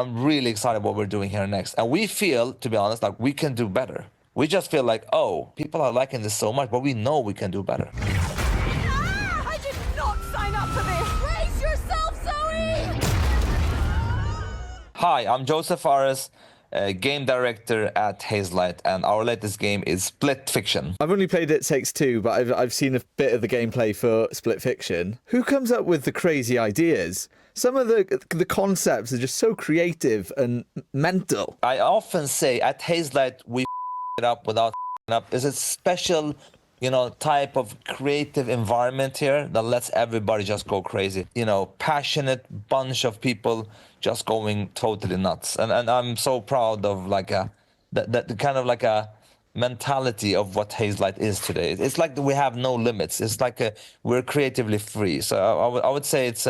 I'm really excited what we're doing here next. And we feel, to be honest, like we can do better. We just feel like, oh, people are liking this so much, but we know we can do better. I did not sign up for this! Brace yourself, Zoe! Hi, I'm Josef Fares, game director at Hazelight, and our latest game is Split Fiction. I've only played It Takes Two, but I've seen a bit of the gameplay for Split Fiction. Who comes up with the crazy ideas? Some of the concepts are just so creative and mental. I often say at Hazelight, we it up without it up. There's a special, type of creative environment here that lets everybody just go crazy. Passionate bunch of people just going totally nuts. And I'm so proud of that kind of like a mentality of what Hazelight is today. It's like we have no limits. It's like we're creatively free. So I would say it's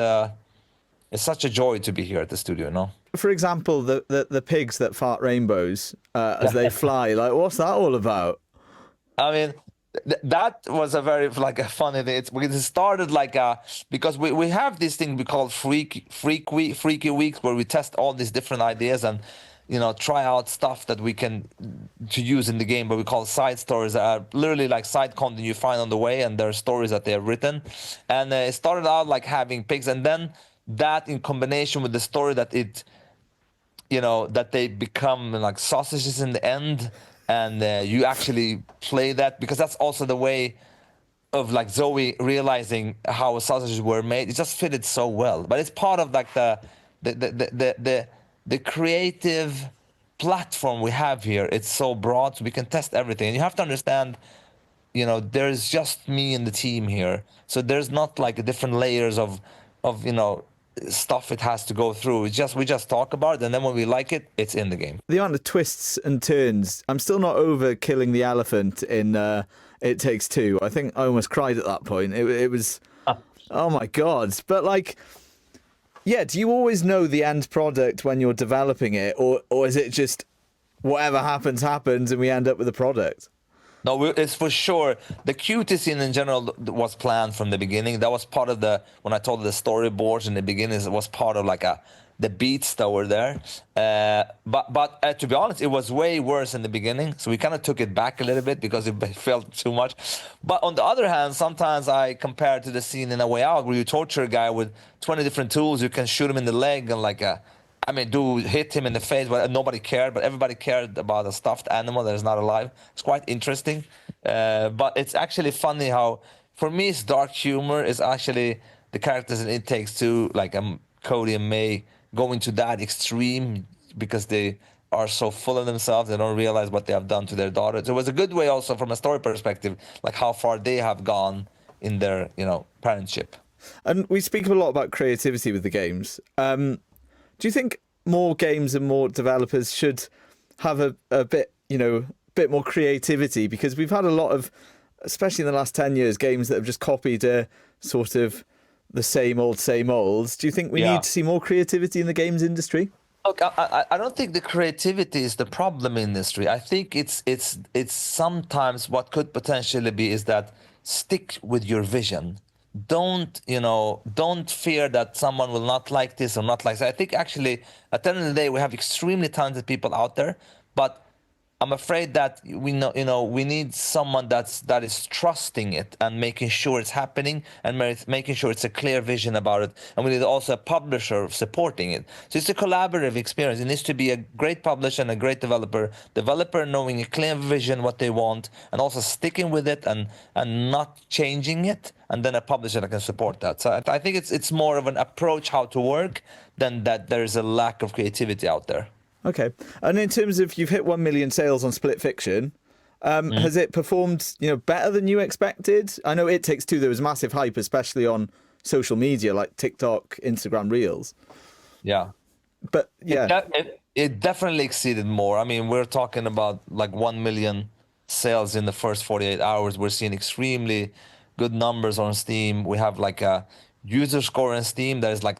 such a joy to be here at the studio, For example, the pigs that fart rainbows as they fly, like, what's that all about? I mean, that was a very a funny thing. It started because we have this thing we call freaky weeks, where we test all these different ideas and try out stuff that we can to use in the game, but we call side stories that are literally like side content you find on the way, and there are stories that they have written. And it started out like having pigs, and then that in combination with the story that that they become like sausages in the end, and you actually play that, because that's also the way of like Zoe realizing how sausages were made. It just fitted so well, but it's part of like the creative platform we have here. It's so broad, so we can test everything. And you have to understand, there's just me and the team here, so there's not like different layers of stuff it has to go through. We just talk about it, and then when we like it, it's in the game. The amount of twists and turns. I'm still not over killing the elephant in It Takes Two. I think I almost cried at that point. It was, oh my God. But do you always know the end product when you're developing it, or is it just whatever happens and we end up with a product? No, it's for sure. The cutie scene in general was planned from the beginning. That was part of when I told the storyboards in the beginning, it was part of the beats that were there. But to be honest, it was way worse in the beginning. So we kind of took it back a little bit because it felt too much. But on the other hand, sometimes I compare it to the scene in A Way Out, where you torture a guy with 20 different tools. You can shoot him in the leg and hit him in the face, but nobody cared, but everybody cared about a stuffed animal that is not alive. It's quite interesting. But it's actually funny how, for me, it's dark humor. Is actually the characters in It Takes Two, like Cody and May, going to that extreme because they are so full of themselves, they don't realize what they have done to their daughter. So it was a good way also from a story perspective, like how far they have gone in their, parentship. And we speak a lot about creativity with the games. Do you think more games and more developers should have a bit, bit more creativity? Because we've had a lot of, especially in the last 10 years, games that have just copied sort of the same old. Do you think we need to see more creativity in the games industry? Look, I don't think the creativity is the problem in the industry. I think it's sometimes what could potentially be is that stick with your vision. Don't fear that someone will not like this or not like that. I think actually at the end of the day, we have extremely talented people out there, but I'm afraid that we need someone that is trusting it and making sure it's happening and making sure it's a clear vision about it. And we need also a publisher supporting it. So it's a collaborative experience. It needs to be a great publisher and a great developer knowing a clear vision, what they want, and also sticking with it and not changing it, and then a publisher that can support that. So I think it's more of an approach how to work than that there's a lack of creativity out there. Okay. And in terms of, you've hit 1 million sales on Split Fiction, has it performed, better than you expected? I know It Takes Two, there was massive hype, especially on social media like TikTok, Instagram Reels. Yeah. But yeah. It definitely exceeded more. I mean, we're talking about like 1 million sales in the first 48 hours. We're seeing extremely good numbers on Steam. We have like a user score on Steam that is like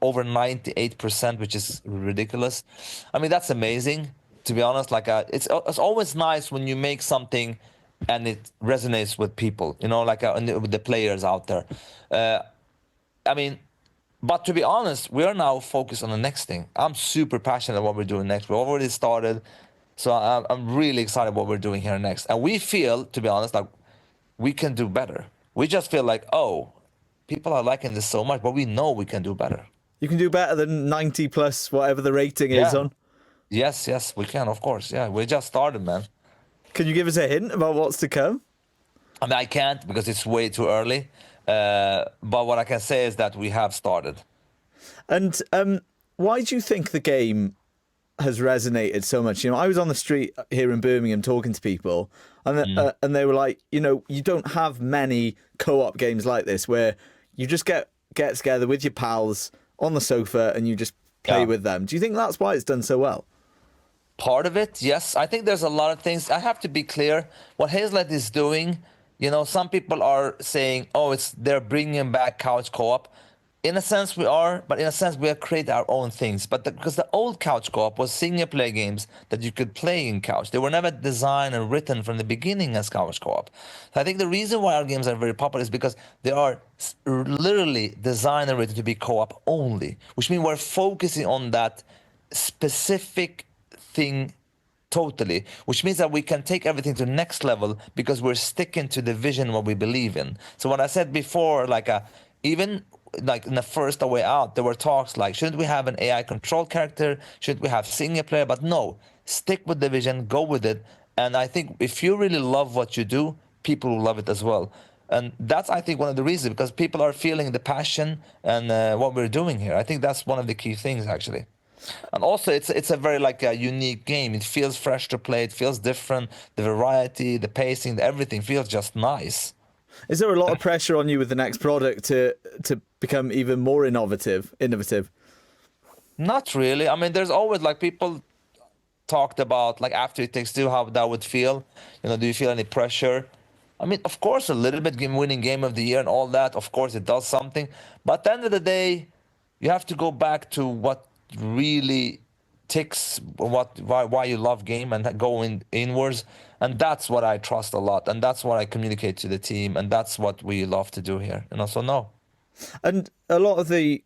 over 98%, which is ridiculous. I mean, that's amazing, to be honest. It's always nice when you make something and it resonates with people, with the players out there. I mean, But to be honest, we are now focused on the next thing. I'm super passionate about what we're doing next. We already started, so I'm really excited what we're doing here next. And we feel, to be honest, like we can do better. We just feel like, oh, people are liking this so much, but we know we can do better. You can do better than 90 plus whatever the rating is Yeah. on. Yes, we can, of course. Yeah, we just started, man. Can you give us a hint about what's to come? I mean, I can't because it's way too early. But what I can say is that we have started. And why do you think the game has resonated so much? You know, I was on the street here in Birmingham talking to people, and they were like, you know, you don't have many co-op games like this where you just get together with your pals on the sofa and you just play with them. Do you think that's why it's done so well? Part of it, yes. I think there's a lot of things. I have to be clear. What Hazelight is doing, you know, some people are saying, oh, they're bringing back couch co-op. In a sense, we are, but in a sense, we have created our own things. But because the old couch co-op was single-player games that you could play in couch. They were never designed and written from the beginning as couch co-op. So I think the reason why our games are very popular is because they are literally designed and written to be co-op only, which means we're focusing on that specific thing totally, which means that we can take everything to the next level because we're sticking to the vision, what we believe in. So what I said before, even like in the first Way Out, there were talks like, shouldn't we have an AI control character? Should we have single player? But no, stick with the vision, go with it. And I think if you really love what you do, people will love it as well. And that's, I think, one of the reasons, because people are feeling the passion and what we're doing here. I think that's one of the key things, actually. And also, it's a very a unique game. It feels fresh to play. It feels different. The variety, the pacing, everything feels just nice. Is there a lot of pressure on you with the next product to become even more innovative? Not really. I mean, there's always people talked about after It Takes Two, how that would feel. You know, do you feel any pressure? I mean, of course, a little bit, winning Game of the Year and all that. Of course, it does something. But at the end of the day, you have to go back to what really ticks why you love game and go inwards. And that's what I trust a lot, and that's what I communicate to the team, and that's what we love to do here. And also, no. And a lot of the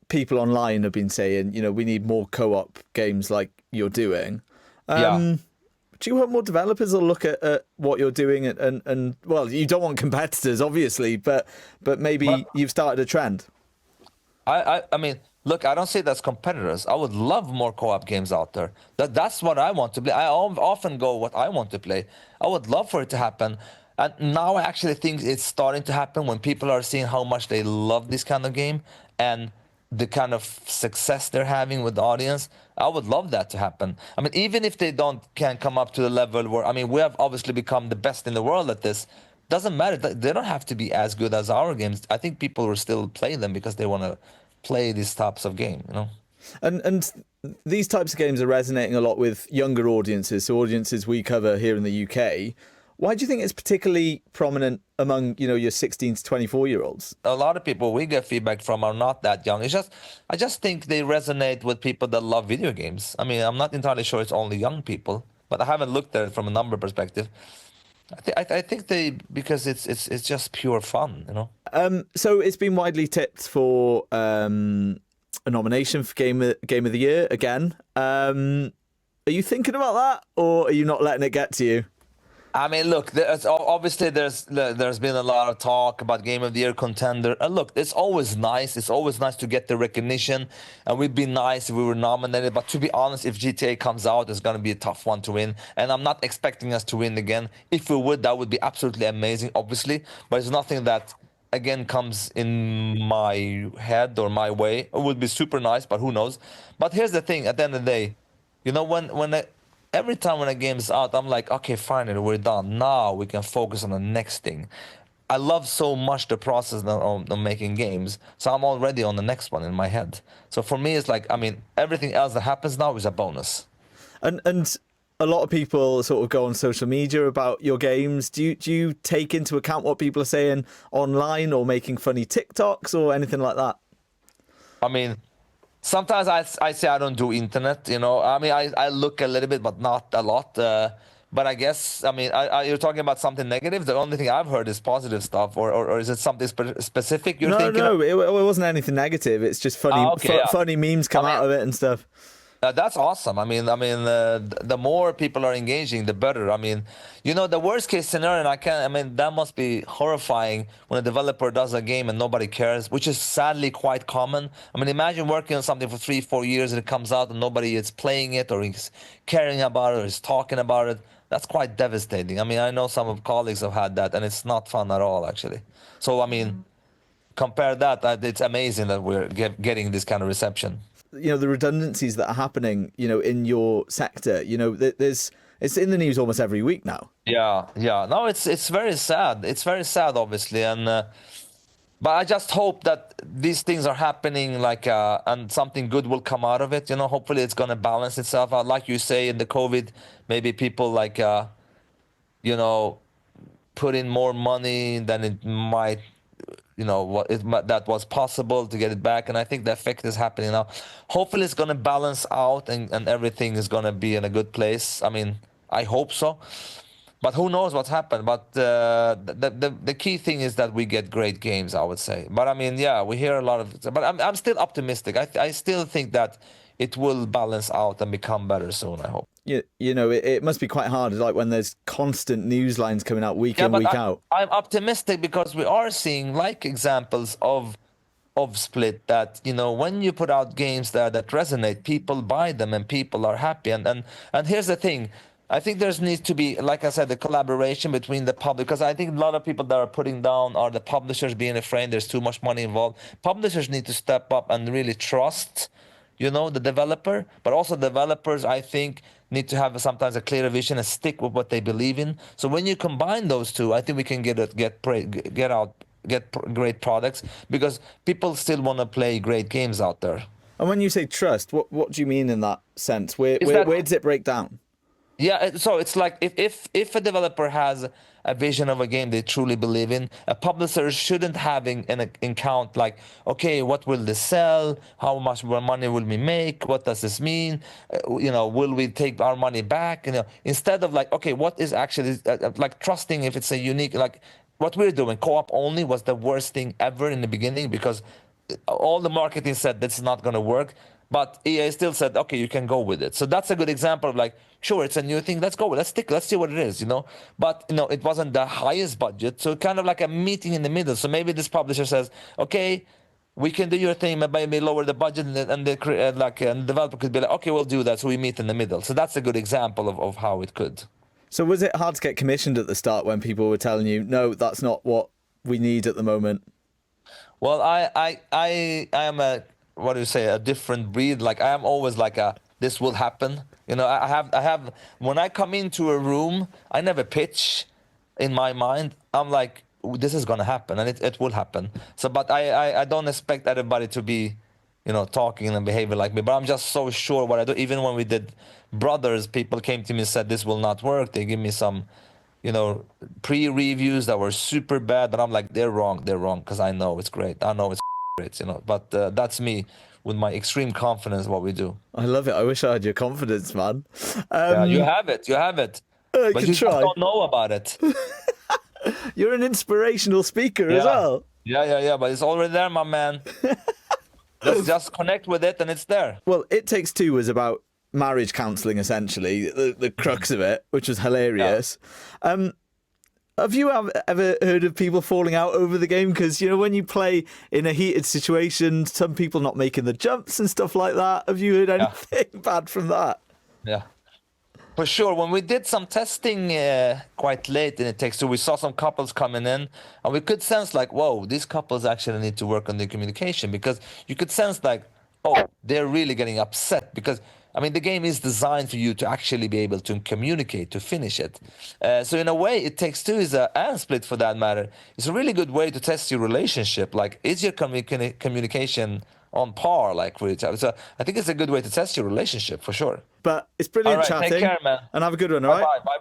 people online have been saying, you know, we need more co-op games like you're doing. Yeah. Do you want more developers will look at what you're doing and well, you don't want competitors, obviously, but maybe you've started a trend? I mean, look, I don't say that's competitors. I would love more co-op games out there. That's what I want to play. I often go what I want to play. I would love for it to happen. And now I actually think it's starting to happen when people are seeing how much they love this kind of game and the kind of success they're having with the audience. I would love that to happen. I mean, even if they can't come up to the level where, I mean, we have obviously become the best in the world at this. Doesn't matter. They don't have to be as good as our games. I think people will still play them because they want to play these types of game, you know. And these types of games are resonating a lot with younger audiences, so audiences we cover here in the UK. Why do you think it's particularly prominent among, you know, your 16 to 24-year-olds? A lot of people we get feedback from are not that young. I just think they resonate with people that love video games. I mean, I'm not entirely sure it's only young people, but I haven't looked at it from a number perspective. I think because it's just pure fun, you know. So it's been widely tipped for a nomination for Game of the Year again. Are you thinking about that, or are you not letting it get to you? I mean, look, obviously there's been a lot of talk about Game of the Year contender. And look, it's always nice. It's always nice to get the recognition. And we'd be nice if we were nominated. But to be honest, if GTA comes out, it's going to be a tough one to win. And I'm not expecting us to win again. If we would, that would be absolutely amazing, obviously. But it's nothing that, again, comes in my head or my way. It would be super nice, but who knows? But here's the thing. At the end of the day, you know, every time when a game's out, I'm like, okay, finally, we're done. Now we can focus on the next thing. I love so much the process of making games, so I'm already on the next one in my head. So for me, it's like, I mean, everything else that happens now is a bonus. And a lot of people sort of go on social media about your games. Do you take into account what people are saying online or making funny TikToks or anything like that? I mean, sometimes I say I don't do internet, you know. I mean, I look a little bit, but not a lot. But I guess, I mean, you're talking about something negative. The only thing I've heard is positive stuff, or is it something specific you're No, thinking no, of? it wasn't anything negative. It's just funny, Okay, yeah. funny memes come I mean, out of it and stuff. That's awesome. The more people are engaging, the better. I mean, the worst case scenario, and I mean, that must be horrifying when a developer does a game and nobody cares, which is sadly quite common. I mean, imagine working on something for 3-4 years and it comes out and nobody is playing it or is caring about it or is talking about it. That's quite devastating. I mean, I know some of colleagues have had that, and it's not fun at all, actually. So, I mean, compare that. It's amazing that we're getting this kind of reception. The redundancies that are happening, in your sector, it's in the news almost every week now. Yeah. No, it's very sad. It's very sad, obviously, and but I just hope that these things are happening, and something good will come out of it. Hopefully it's gonna balance itself out. Like you say, in the COVID, maybe people put in more money than it might. That was possible to get it back, and I think the effect is happening now. Hopefully it's going to balance out and everything is going to be in a good place. I mean, I hope so, but who knows what's happened. But the key thing is that we get great games, I would say. But I mean, yeah, we hear a lot of, but I'm still optimistic. I still think that it will balance out and become better soon, I hope. It must be quite hard, like when there's constant news lines coming out week in, week out. I'm optimistic because we are seeing examples of Split that, when you put out games that resonate, people buy them and people are happy. And here's the thing. I think there needs to be, like I said, the collaboration between the public, because I think a lot of people that are putting down are the publishers being afraid there's too much money involved. Publishers need to step up and really trust the developer, but also developers, I think, need to have sometimes a clearer vision and stick with what they believe in. So when you combine those two, I think we can get great products, because people still want to play great games out there. And when you say trust, what do you mean in that sense? Where does it break down? Yeah, so it's like if a developer has a vision of a game they truly believe in, a publisher shouldn't have an account like, okay, what will this sell? How much more money will we make? What does this mean? Will we take our money back? Instead of okay, what is actually trusting if it's a unique, what we're doing, co-op only was the worst thing ever in the beginning, because all the marketing said that's not going to work. But EA still said, okay, you can go with it. So that's a good example of sure, it's a new thing. Let's go. Let's see what it is, But, it wasn't the highest budget. So kind of like a meeting in the middle. So maybe this publisher says, okay, we can do your thing, but maybe lower the budget. And the developer could be like, okay, we'll do that. So we meet in the middle. So that's a good example of how it could. So was it hard to get commissioned at the start when people were telling you, no, that's not what we need at the moment? Well, I am a different breed. I am always this will happen. I have when I come into a room, I never pitch in my mind. I'm like, this is gonna happen, and it will happen. So, but I don't expect everybody to be, talking and behaving like me. But I'm just so sure what I do. Even when we did Brothers, people came to me and said this will not work. They give me some, pre-reviews that were super bad, but I'm like, they're wrong, because I know it's great. I know it's great, But that's me with my extreme confidence what we do. I love it. I wish I had your confidence, man. Yeah, you have it. But you just don't know about it. You're an inspirational speaker as well. Yeah. But it's already there, my man. Let's just connect with it and it's there. Well, It Takes Two was about marriage counselling, essentially, the crux of it, which was hilarious. Yeah. Have you ever heard of people falling out over the game? Because, when you play in a heated situation, some people not making the jumps and stuff like that. Have you heard anything bad from that? Yeah, for sure. When we did some testing quite late in It Takes Two, we saw some couples coming in, and we could sense whoa, these couples actually need to work on their communication, because you could sense oh, they're really getting upset because, the game is designed for you to actually be able to communicate, to finish it. So in a way, It Takes Two and Split for that matter, it's a really good way to test your relationship. Is your communication on par, with each other? So I think it's a good way to test your relationship, for sure. But it's brilliant all right, chatting. Take care, man. And have a good one, all right? Bye.